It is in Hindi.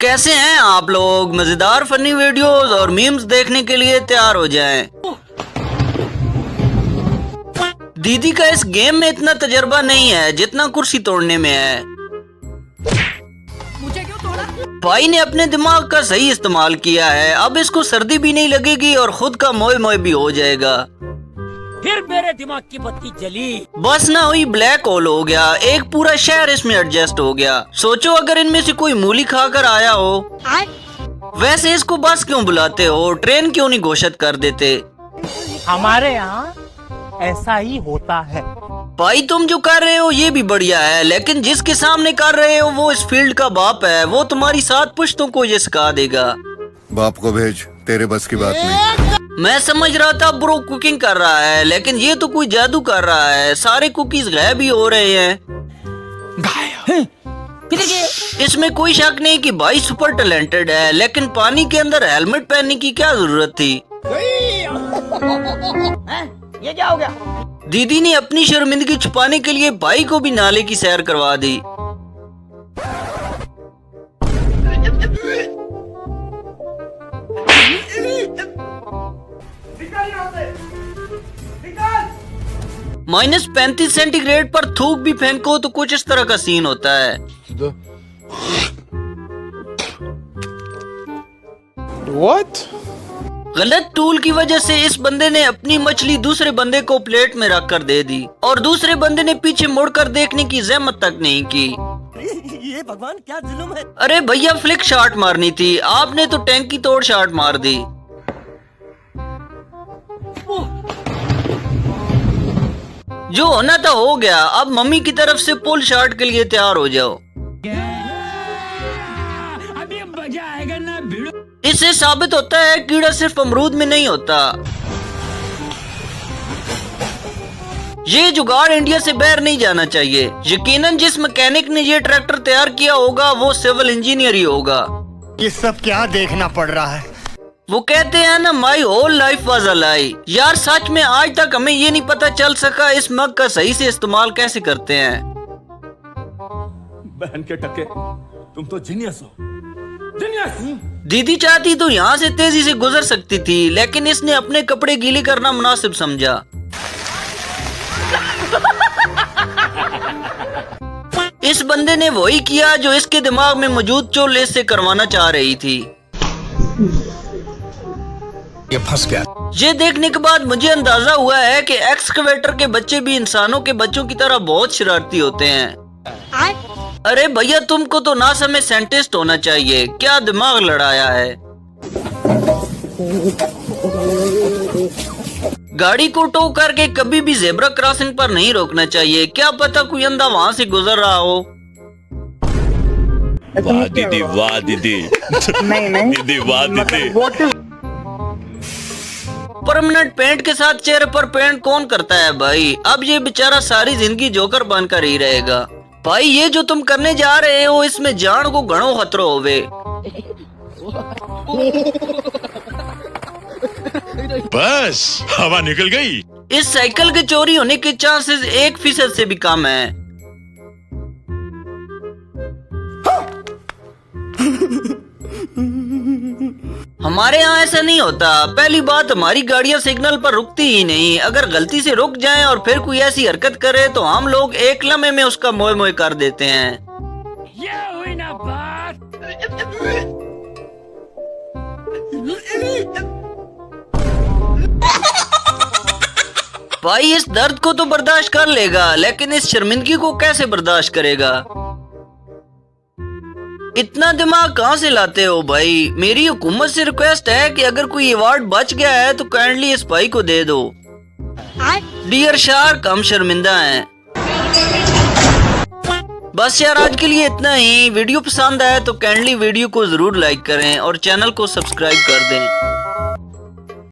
कैसे हैं आप लोग? मजेदार फनी वीडियोस और मीम्स देखने के लिए तैयार हो जाएं। दीदी का इस गेम में इतना तजर्बा नहीं है जितना कुर्सी तोड़ने में है। मुझे क्यों तोड़ा? भाई ने अपने दिमाग का सही इस्तेमाल किया है। अब इसको सर्दी भी नहीं लगेगी और खुद का मोए मोए भी हो जाएगा। फिर मेरे दिमाग की बत्ती जली। बस ना हुई, ब्लैक होल हो गया। एक पूरा शहर इसमें एडजस्ट हो गया। सोचो अगर इनमें से कोई मूली खाकर आया हो। वैसे इसको बस क्यों बुलाते हो? ट्रेन क्यों नहीं घोषित कर देते? हमारे यहाँ ऐसा ही होता है। भाई तुम जो कर रहे हो ये भी बढ़िया है, लेकिन जिसके सामने कर रहे हो वो इस फील्ड का बाप है। वो तुम्हारी 7 पुश्तों को ये सिखा देगा। बाप को भेज, तेरे बस की बात नहीं। मैं समझ रहा था ब्रो कुकिंग कर रहा है, लेकिन ये तो कोई जादू कर रहा है। सारे कुकीज गायब ही हो रहे हैं। इसमें कोई शक नहीं कि भाई सुपर टैलेंटेड है, लेकिन पानी के अंदर हेलमेट पहनने की क्या जरूरत थी? ये क्या हो गया? दीदी ने अपनी शर्मिंदगी छुपाने के लिए भाई को भी नाले की सैर करवा दी। -35 सेंटीग्रेड पर थूक भी फेंको तो कुछ इस तरह का सीन होता है। What? गलत टूल की वजह से इस बंदे ने अपनी मछली दूसरे बंदे को प्लेट में रख कर दे दी और दूसरे बंदे ने पीछे मुड़कर देखने की जहमत तक नहीं की। ये भगवान क्या जुल्म है। अरे भैया फ्लिक शॉट मारनी थी, आपने तो टैंकी तोड़ शॉट मार दी। जो होना था हो गया। अब मम्मी की तरफ से पुल शॉट के लिए तैयार हो जाओ। अभी मजा आएगा ना भिड़ो। इससे साबित होता है कीड़ा सिर्फ अमरूद में नहीं होता। ये जुगाड़ इंडिया से बाहर नहीं जाना चाहिए। यकीनन जिस मैकेनिक ने ये ट्रैक्टर तैयार किया होगा वो सिविल इंजीनियर ही होगा। ये सब क्या देखना पड़ रहा है? वो कहते हैं ना, my whole life was a lie. यार सच में आज तक हमें ये नहीं पता चल सका इस मग का सही से इस्तेमाल कैसे करते हैं। बहन के टके, तुम तो जीनियस हो। जीनियस। दीदी चाहती तो यहाँ से तेजी से गुजर सकती थी, लेकिन इसने अपने कपड़े गीले करना मुनासिब समझा। इस बंदे ने वही किया जो इसके दिमाग में मौजूद चोले से करवाना चाह रही थी। ये फंस गया। ये देखने के बाद मुझे अंदाजा हुआ है कि एक्सकवेटर के बच्चे भी इंसानों के बच्चों की तरह बहुत शरारती होते हैं। अरे भैया तुमको तो ना समय साइंटिस्ट होना चाहिए, क्या दिमाग लड़ाया है। गाड़ी को टो करके कभी भी जेब्रा क्रॉसिंग पर नहीं रोकना चाहिए, क्या पता कोई अंधा वहाँ से गुजर रहा हो। वाह दीदी, वाह दीदी। नहीं दीदी वाह दीदी। परमानेंट पेंट के साथ चेहरे पर पेंट कौन करता है भाई? अब ये बेचारा सारी जिंदगी जोकर बनकर ही रहेगा। भाई ये जो तुम करने जा रहे हो इसमें जान को घणो खतरो होवे। बस हवा निकल गई। इस साइकिल के चोरी होने के चांसेस 1% से भी कम है। हमारे यहाँ ऐसा नहीं होता। पहली बात, हमारी गाड़ियाँ सिग्नल पर रुकती ही नहीं। अगर gलती से रुक जाएं और फिर कोई ऐसी हरकत करे तो हम लोग एक लम्हे में उसका मोए मोए कर देते हैं। ये हुई ना बात। भाई इस दर्द को तो बर्दाश्त कर लेगा, लेकिन इस शर्मिंदगी को कैसे बर्दाश्त करेगा? इतना दिमाग कहाँ से लाते हो भाई? मेरी हुकूमत से रिक्वेस्ट है कि अगर कोई अवार्ड बच गया है तो काइंडली इस भाई को दे दो। डियर शार्क, हम शर्मिंदा हैं। बस यार आज के लिए इतना ही। वीडियो पसंद आया तो काइंडली वीडियो को जरूर लाइक करें और चैनल को सब्सक्राइब कर दें।